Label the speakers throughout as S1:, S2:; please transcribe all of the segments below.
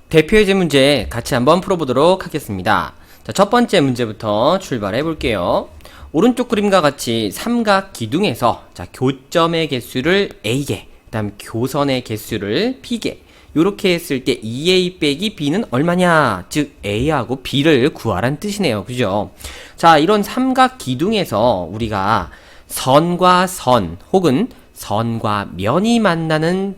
S1: 대표예제 문제 같이 한번 풀어보도록 하겠습니다. 자, 첫 번째 문제부터 출발해 볼게요. 오른쪽 그림과 같이 삼각 기둥에서 자, 교점의 개수를 A개, 그 다음 교선의 개수를 B개, 요렇게 했을 때 2A 빼기 B는 얼마냐? 즉 A하고 B를 구하란 뜻이네요. 그죠? 자, 이런 삼각 기둥에서 우리가 선과 선 혹은 선과 면이 만나는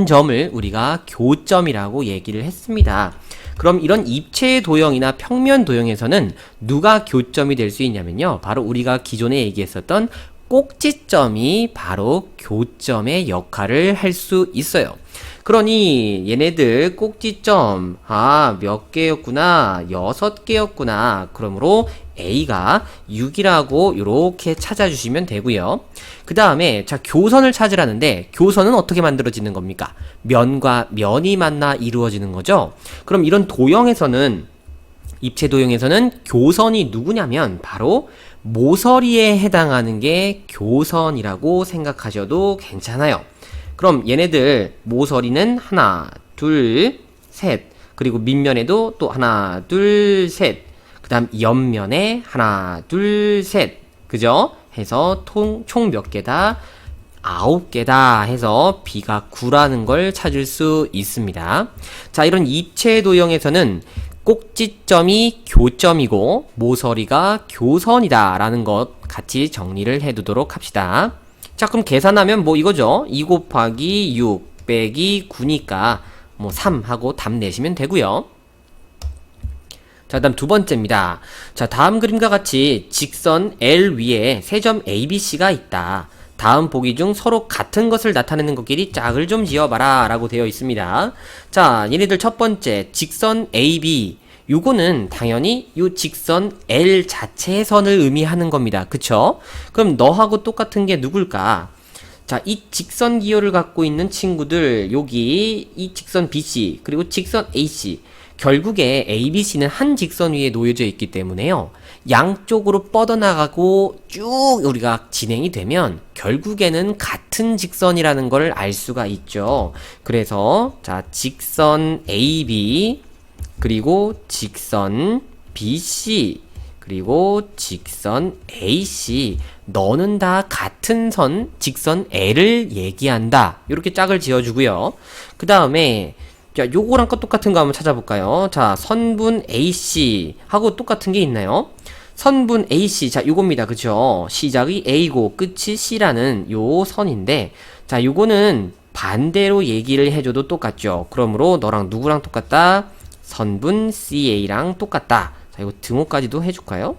S1: 점을 우리가 교점이라고 얘기를 했습니다. 그럼 이런 입체 도형이나 평면 도형에서는 누가 교점이 될 수 있냐면요. 바로 우리가 기존에 얘기했었던 꼭지점이 바로 교점의 역할을 할 수 있어요. 그러니 얘네들 꼭지점 몇 개였구나, 6개였구나. 그러므로 A가 6이라고 이렇게 찾아주시면 되고요. 그 다음에 자, 교선을 찾으라는데 교선은 어떻게 만들어지는 겁니까? 면과 면이 만나 이루어지는 거죠. 그럼 이런 도형에서는, 입체 도형에서는 교선이 누구냐면 바로 모서리에 해당하는 게 교선이라고 생각하셔도 괜찮아요. 그럼 얘네들 모서리는 하나, 둘, 셋, 그리고 밑면에도 또 하나, 둘, 셋, 그 다음 옆면에 하나, 둘, 셋, 그죠? 해서 총 몇 개다? 9개다 해서 B가 9라는 걸 찾을 수 있습니다. 자, 이런 입체 도형에서는 꼭지점이 교점이고 모서리가 교선이다 라는 것 같이 정리를 해두도록 합시다. 자, 그럼 계산하면 뭐 이거죠. 2 곱하기 6 빼기 9니까 뭐 3 하고 답 내시면 되고요. 자, 다음 두 번째입니다. 자, 다음 그림과 같이 직선 L 위에 세 점 ABC가 있다. 다음 보기 중 서로 같은 것을 나타내는 것끼리 짝을 좀 지어봐라 라고 되어 있습니다. 자, 얘네들 첫 번째 직선 AB, 요거는 당연히 요 직선 L 자체의 선을 의미하는 겁니다. 그쵸? 그럼 너하고 똑같은 게 누굴까? 자, 이 직선 기호를 갖고 있는 친구들, 여기 이 직선 BC 그리고 직선 AC, 결국에 ABC는 한 직선 위에 놓여져 있기 때문에요. 양쪽으로 뻗어나가고 쭉 우리가 진행이 되면 결국에는 같은 직선이라는 걸 알 수가 있죠. 그래서 자, 직선 AB 그리고 직선 BC 그리고 직선 AC, 너는 다 같은 선 직선 L을 얘기한다. 이렇게 짝을 지어주고요. 그 다음에 자, 요거랑 똑같은 거 한번 찾아볼까요? 자, 선분 AC 하고 똑같은 게 있나요? 선분 AC, 자, 요겁니다. 그쵸? 시작이 A고 끝이 C라는 요 선인데, 자, 요거는 반대로 얘기를 해줘도 똑같죠. 그러므로 너랑 누구랑 똑같다? 선분 CA랑 똑같다. 자, 이거 등호까지도 해줄까요?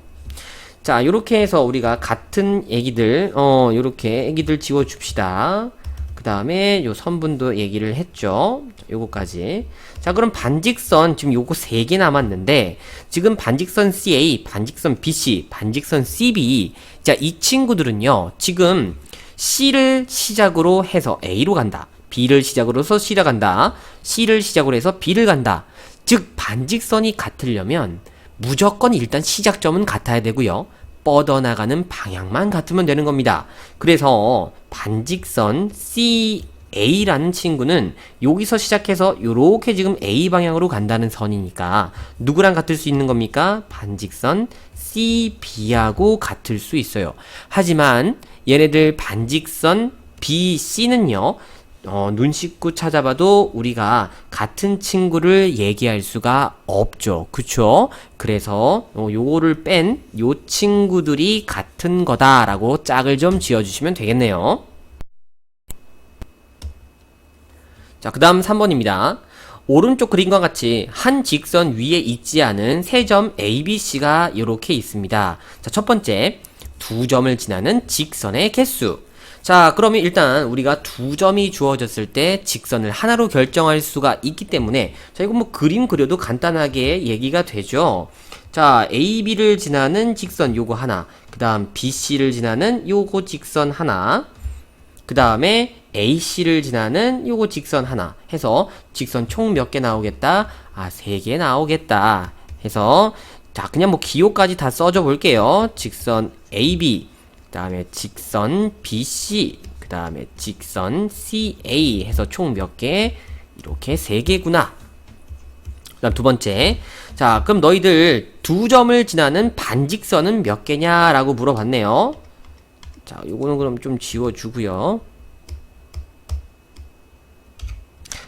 S1: 자, 요렇게 해서 우리가 같은 애기들, 요렇게 애기들 지워줍시다. 그 다음에 요 선분도 얘기를 했죠. 요거까지. 자, 그럼 반직선 지금 요거 3개 남았는데 지금 반직선 CA, 반직선 BC, 반직선 CB, 자, 이 친구들은요 지금 C를 시작으로 해서 A로 간다, B를 시작으로 해서 C로 간다, C를 시작으로 해서 B를 간다. 즉 반직선이 같으려면 무조건 일단 시작점은 같아야 되고요, 뻗어나가는 방향만 같으면 되는 겁니다. 그래서 반직선 CA라는 친구는 여기서 시작해서 요렇게 지금 A 방향으로 간다는 선이니까 누구랑 같을 수 있는 겁니까? 반직선 CB하고 같을 수 있어요. 하지만 얘네들 반직선 BC는요, 눈 씻고 찾아봐도 우리가 같은 친구를 얘기할 수가 없죠. 그쵸? 그래서 요거를 뺀 요 친구들이 같은 거다라고 짝을 좀 지어주시면 되겠네요. 자, 그 다음 3번입니다. 오른쪽 그림과 같이 한 직선 위에 있지 않은 세 점 ABC가 이렇게 있습니다. 자, 첫 번째, 두 점을 지나는 직선의 개수. 자, 그러면 일단 우리가 두 점이 주어졌을 때 직선을 하나로 결정할 수가 있기 때문에 자, 이거 뭐 그림 그려도 간단하게 얘기가 되죠. 자, AB를 지나는 직선 요거 하나, 그 다음 BC를 지나는 요거 직선 하나, 그 다음에 AC를 지나는 요거 직선 하나 해서 직선 총 몇 개 나오겠다? 3개 나오겠다 해서 자, 그냥 뭐 기호까지 다 써줘 볼게요. 직선 AB, 그 다음에 직선 BC, 그 다음에 직선 CA 해서 총 몇 개? 이렇게 3개구나. 그다음 두 번째. 자, 그럼 너희들 2점을 지나는 반직선은 몇 개냐라고 물어봤네요. 자, 요거는 그럼 좀 지워주고요.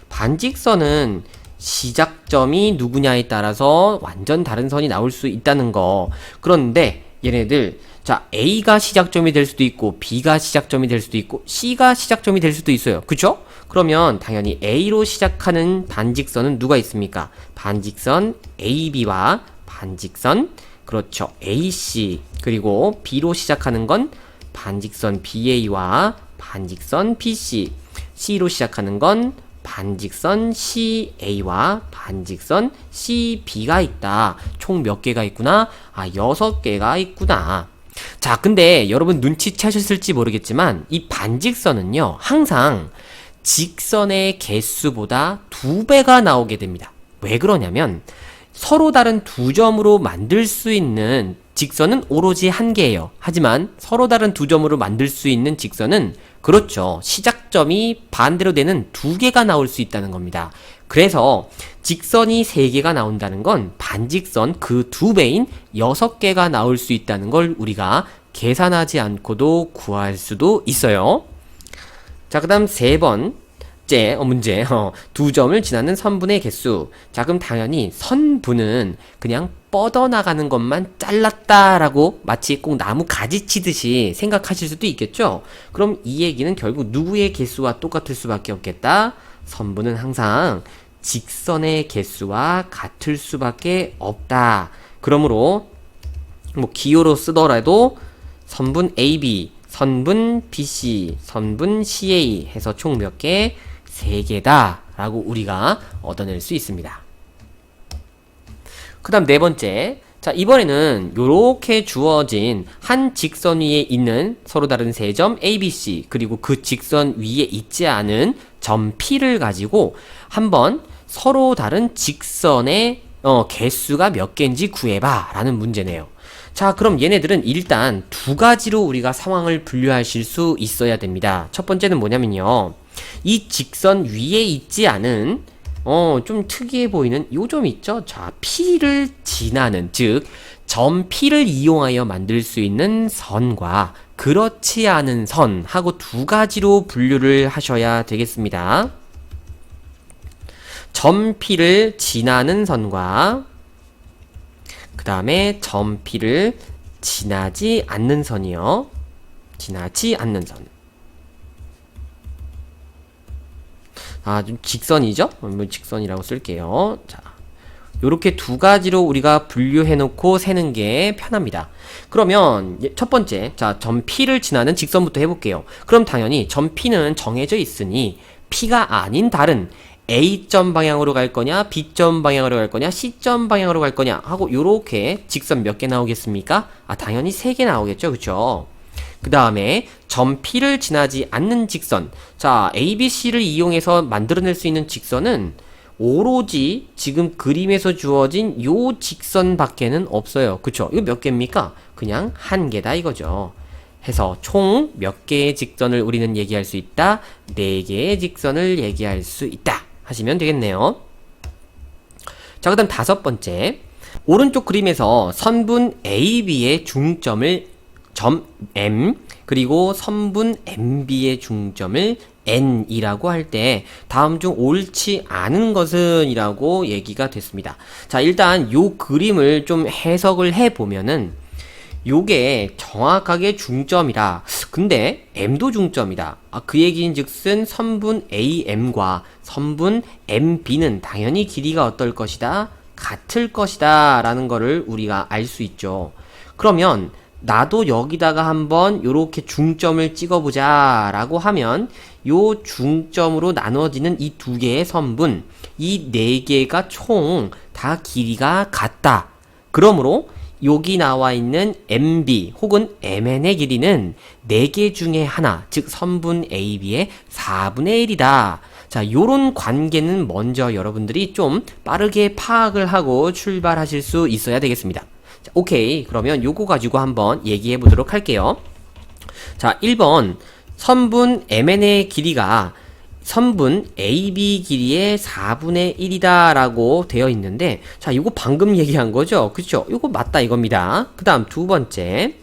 S1: 반직선은 시작점이 누구냐에 따라서 완전 다른 선이 나올 수 있다는 거. 그런데 얘네들, 자, A가 시작점이 될 수도 있고 B가 시작점이 될 수도 있고 C가 시작점이 될 수도 있어요. 그쵸? 그러면 당연히 A로 시작하는 반직선은 누가 있습니까? 반직선 AB와 반직선, 그렇죠, AC, 그리고 B로 시작하는 건 반직선 BA와 반직선 BC, C로 시작하는 건 반직선 CA와 반직선 CB가 있다. 총 몇 개가 있구나? 아, 6개가 있구나. 자, 근데 여러분 눈치채셨을지 모르겠지만 이 반직선은요, 항상 직선의 개수보다 2배가 나오게 됩니다. 왜 그러냐면 서로 다른 2점으로 만들 수 있는 직선은 오로지 1개예요. 하지만 서로 다른 2점으로 만들 수 있는 직선은, 그렇죠, 시작점이 반대로 되는 2개가 나올 수 있다는 겁니다. 그래서 직선이 3개가 나온다는 건 반직선 그 2배인 6개가 나올 수 있다는 걸 우리가 계산하지 않고도 구할 수도 있어요. 자, 그 다음 3번째 문제. 2점을 지나는 선분의 개수. 자, 그럼 당연히 선분은 그냥 뻗어나가는 것만 잘랐다라고 마치 꼭 나무 가지 치듯이 생각하실 수도 있겠죠? 그럼 이 얘기는 결국 누구의 개수와 똑같을 수밖에 없겠다? 선분은 항상 직선의 개수와 같을 수밖에 없다. 그러므로 뭐 기호로 쓰더라도 선분 AB, 선분 BC, 선분 CA 해서 총 몇 개? 3개다 라고 우리가 얻어낼 수 있습니다. 그 다음 4번째. 자, 이번에는 요렇게 주어진 한 직선 위에 있는 서로 다른 3점 ABC, 그리고 그 직선 위에 있지 않은 점 P를 가지고 한번 서로 다른 직선의 개수가 몇 개인지 구해봐 라는 문제네요. 자, 그럼 얘네들은 일단 2가지로 우리가 상황을 분류하실 수 있어야 됩니다. 첫 번째는 뭐냐면요, 이 직선 위에 있지 않은 좀 특이해 보이는 요 점 있죠? 자, P를 지나는, 즉 점 P를 이용하여 만들 수 있는 선과 그렇지 않은 선하고 2가지로 분류를 하셔야 되겠습니다. 점 P를 지나는 선과 그 다음에 점 P를 지나지 않는 선이요. 지나지 않는 선. 아, 좀 직선이죠? 직선이라고 쓸게요. 자, 요렇게 2가지로 우리가 분류해 놓고 세는 게 편합니다. 그러면 첫 번째, 자, 점 P를 지나는 직선부터 해볼게요. 그럼 당연히 점 P는 정해져 있으니 P가 아닌 다른 A점 방향으로 갈 거냐, B점 방향으로 갈 거냐, C점 방향으로 갈 거냐 하고 요렇게 직선 몇 개 나오겠습니까? 아, 당연히 3개 나오겠죠, 그쵸? 그 다음에 점 P를 지나지 않는 직선. 자, ABC를 이용해서 만들어낼 수 있는 직선은 오로지 지금 그림에서 주어진 요 직선 밖에는 없어요. 그쵸? 이거 몇 개입니까? 그냥 1개다 이거죠. 해서 총 몇 개의 직선을 우리는 얘기할 수 있다? 4개의 직선을 얘기할 수 있다 하시면 되겠네요. 자, 그 다음 5번째. 오른쪽 그림에서 선분 AB의 중점을 점 M, 그리고 선분 MB의 중점을 N이라고 할 때 다음 중 옳지 않은 것은 이라고 얘기가 됐습니다. 자, 일단 요 그림을 좀 해석을 해보면은 요게 정확하게 중점이라, 근데 M도 중점이다. 아, 그 얘기인 즉슨 선분 AM과 선분 MB는 당연히 길이가 어떨 것이다? 같을 것이다 라는 거를 우리가 알 수 있죠. 그러면 나도 여기다가 한번 요렇게 중점을 찍어보자 라고 하면 요 중점으로 나눠지는 이 2개의 선분, 이 4개가 총 다 길이가 같다. 그러므로 여기 나와 있는 MB 혹은 MN의 길이는 4개 중에 하나, 즉 선분 AB의 4분의 1이다. 자, 요런 관계는 먼저 여러분들이 좀 빠르게 파악을 하고 출발하실 수 있어야 되겠습니다. 자, 오케이. 그러면 요거 가지고 한번 얘기해 보도록 할게요. 자, 1번 선분 MN의 길이가 선분 AB 길이의 4분의 1이다 라고 되어 있는데, 자, 이거 방금 얘기한 거죠? 그쵸? 이거 맞다 이겁니다. 그 다음 두 번째.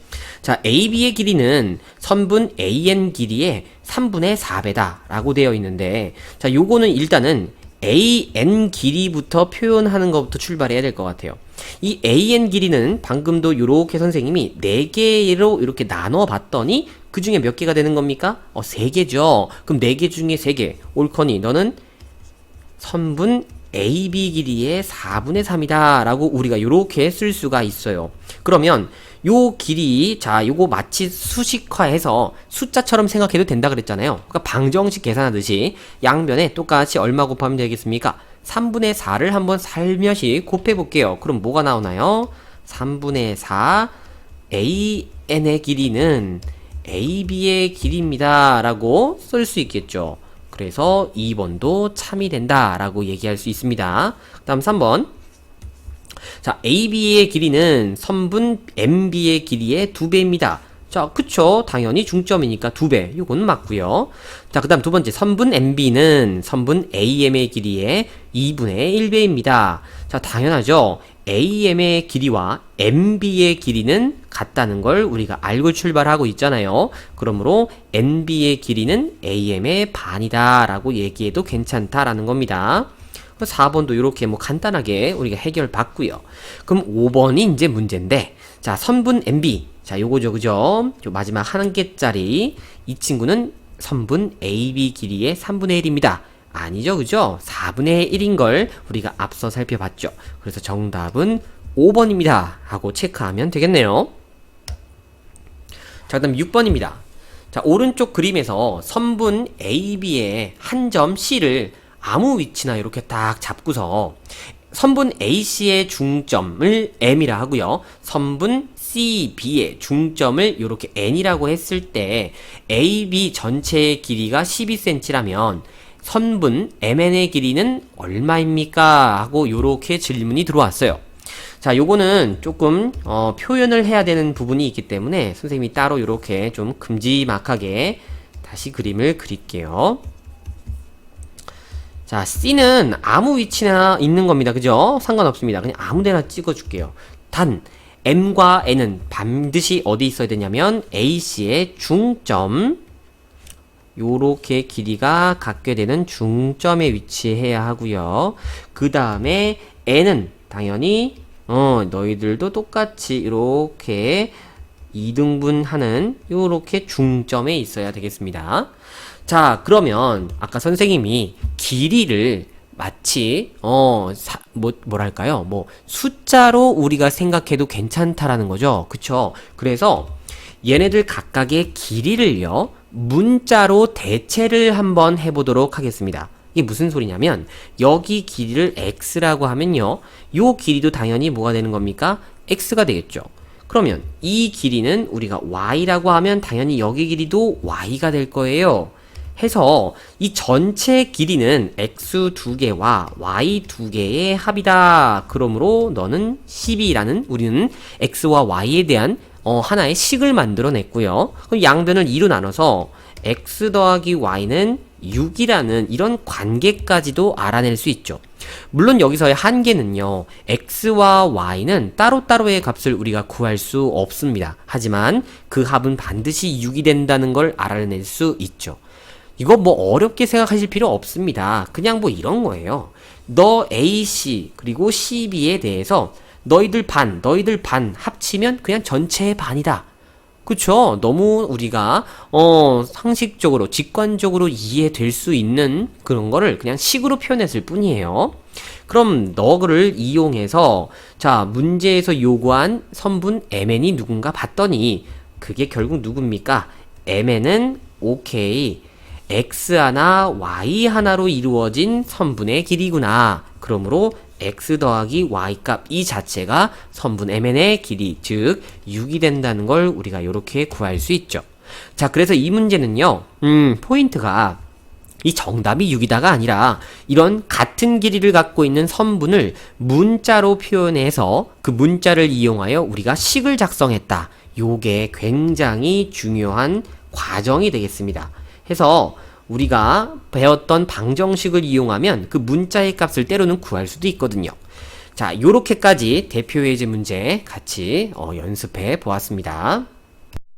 S1: 자, AB의 길이는 선분 AN 길이의 3분의 4배다 라고 되어 있는데, 자, 요거는 일단은 AN 길이부터 표현하는 것부터 출발해야 될 것 같아요. 이 AN 길이는 방금도 요렇게 선생님이 4개로 이렇게 나눠 봤더니 그 중에 몇 개가 되는 겁니까? 3개죠. 그럼 4개 중에 3개. 옳거니 너는 선분 AB 길이의 4분의 3이다 라고 우리가 요렇게 쓸 수가 있어요. 그러면 요 길이, 자, 요거 마치 수식화해서 숫자처럼 생각해도 된다 그랬잖아요. 그러니까 방정식 계산하듯이 양변에 똑같이 얼마 곱하면 되겠습니까? 3분의 4를 한번 살며시 곱해볼게요. 그럼 뭐가 나오나요? 3분의 4 AN의 길이는 AB의 길이입니다 라고 쓸 수 있겠죠. 그래서 2번도 참이 된다 라고 얘기할 수 있습니다. 그 다음 3번. 자, AB의 길이는 선분 MB의 길이의 2배입니다. 자, 그쵸. 당연히 중점이니까 2배. 요건 맞고요. 자, 그 다음 두 번째. 선분 MB는 선분 AM의 길이의 2분의 1배입니다. 자, 당연하죠. AM의 길이와 MB의 길이는 같다는 걸 우리가 알고 출발하고 있잖아요. 그러므로 NB의 길이는 AM의 반이다 라고 얘기해도 괜찮다라는 겁니다. 4번도 이렇게 뭐 간단하게 우리가 해결 받고요. 그럼 5번이 이제 문제인데, 자, 선분 MB. 자, 요거죠, 그죠? 요 마지막 한 개짜리. 이 친구는 선분 AB 길이의 3분의 1입니다. 아니죠, 그죠? 4분의 1인 걸 우리가 앞서 살펴봤죠. 그래서 정답은 5번입니다 하고 체크하면 되겠네요. 자, 그 다음 6번입니다. 자, 오른쪽 그림에서 선분 AB의 한 점 C를 아무 위치나 이렇게 딱 잡고서 선분 AC의 중점을 M이라 하고요. 선분 CB의 중점을 이렇게 N이라고 했을 때 AB 전체의 길이가 12cm라면 선분 MN의 길이는 얼마입니까? 하고 요렇게 질문이 들어왔어요. 자, 요거는 조금 표현을 해야 되는 부분이 있기 때문에 선생님이 따로 요렇게 좀 큼지막하게 다시 그림을 그릴게요. 자, C는 아무 위치나 있는 겁니다. 그죠? 상관없습니다. 그냥 아무 데나 찍어줄게요. 단, M과 N은 반드시 어디 있어야 되냐면 AC의 중점, 요렇게 길이가 같게 되는 중점에 위치해야 하고요. 그 다음에 N은 당연히 너희들도 똑같이 이렇게 2등분하는 요렇게 중점에 있어야 되겠습니다. 자, 그러면 아까 선생님이 길이를 마치 뭐랄까요? 숫자로 우리가 생각해도 괜찮다라는 거죠. 그쵸? 그래서 얘네들 각각의 길이를요, 문자로 대체를 한번 해보도록 하겠습니다. 이게 무슨 소리냐면 여기 길이를 x라고 하면요, 요 길이도 당연히 뭐가 되는 겁니까? x가 되겠죠. 그러면 이 길이는 우리가 y라고 하면 당연히 여기 길이도 y가 될 거예요. 해서 이 전체 길이는 x 2개와 y 2개의 합이다. 그러므로 너는 12라는 우리는 x와 y에 대한 하나의 식을 만들어 냈고요. 그럼 양변을 2로 나눠서 x 더하기 y는 6이라는 이런 관계까지도 알아낼 수 있죠. 물론 여기서의 한계는요, x와 y는 따로따로의 값을 우리가 구할 수 없습니다. 하지만 그 합은 반드시 6이 된다는 걸 알아낼 수 있죠. 이거 뭐 어렵게 생각하실 필요 없습니다. 그냥 뭐 이런 거예요. 너 AC 그리고 CB에 대해서 너희들 반 합치면 그냥 전체의 반이다. 그쵸? 너무 우리가 상식적으로 직관적으로 이해될 수 있는 그런 거를 그냥 식으로 표현했을 뿐이에요. 그럼 너를 이용해서 자, 문제에서 요구한 선분 MN이 누군가 봤더니 그게 결국 누굽니까? MN은 오케이, x 하나 y 하나로 이루어진 선분의 길이구나. 그러므로 x 더하기 y 값 이 자체가 선분 mn의 길이, 즉 6이 된다는 걸 우리가 이렇게 구할 수 있죠. 자, 그래서 이 문제는요, 포인트가 이 정답이 6이다가 아니라 이런 같은 길이를 갖고 있는 선분을 문자로 표현해서 그 문자를 이용하여 우리가 식을 작성했다. 요게 굉장히 중요한 과정이 되겠습니다. 해서 우리가 배웠던 방정식을 이용하면 그 문자의 값을 때로는 구할 수도 있거든요. 자, 요렇게까지 대표 예제 문제 같이 연습해 보았습니다.